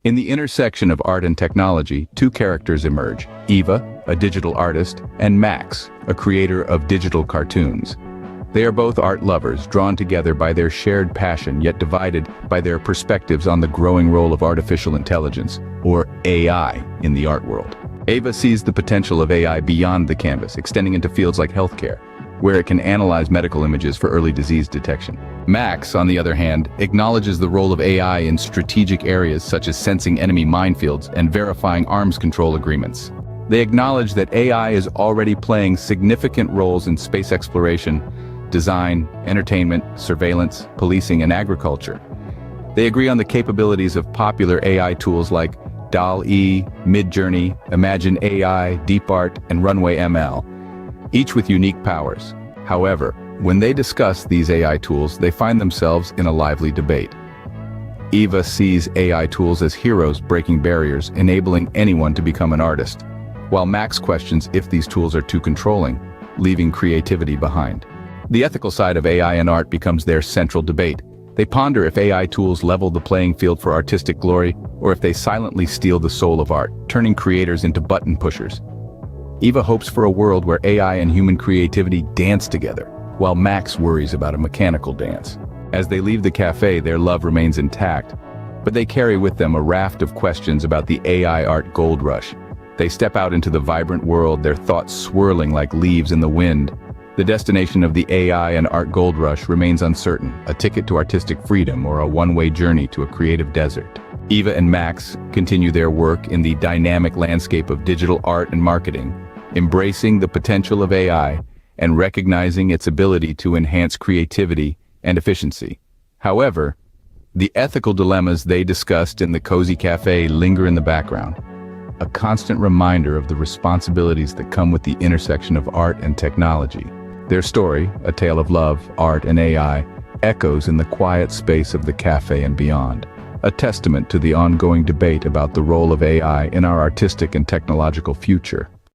In the intersection of art and technology, two characters emerge: Eva, a digital artist, and Max, a creator of digital cartoons. They are both art lovers, drawn together by their shared passion, yet divided by their perspectives on the growing role of artificial intelligence, or AI, in the art world. Eva sees the potential of AI beyond the canvas, extending into fields like healthcare, where it can analyze medical images for early disease detection. Max, on the other hand, acknowledges the role of AI in strategic areas such as sensing enemy minefields and verifying arms control agreements. They acknowledge that AI is already playing significant roles in space exploration, design, entertainment, surveillance, policing, and agriculture. They agree on the capabilities of popular AI tools like DALL-E, Midjourny, Imagine AI, DeepArt, and Runway ML, each with unique powers. However, when they discuss these AI tools, they find themselves in a lively debate. Eva sees AI tools as heroes breaking barriers, enabling anyone to become an artist, while Max questions if these tools are too controlling, leaving creativity behind. The ethical side of AI and art becomes their central debate. They ponder if AI tools level the playing field for artistic glory, or if they silently steal the soul of art, turning creators into button pushers. Eva hopes for a world where AI and human creativity dance together, while Max worries about a mechanical dance. As they leave the cafe, their love remains intact, but they carry with them a raft of questions about the AI art gold rush. They step out into the vibrant world, their thoughts swirling like leaves in the wind. The destination of the AI and art gold rush remains uncertain, a ticket to artistic freedom or a one-way journey to a creative desert. Eva and Max continue their work in the dynamic landscape of digital art and marketing, embracing the potential of AI and recognizing its ability to enhance creativity and efficiency. However, the ethical dilemmas they discussed in the cozy cafe linger in the background, a constant reminder of the responsibilities that come with the intersection of art and technology. Their story, a tale of love, art, and AI, echoes in the quiet space of the cafe and beyond, a testament to the ongoing debate about the role of AI in our artistic and technological future.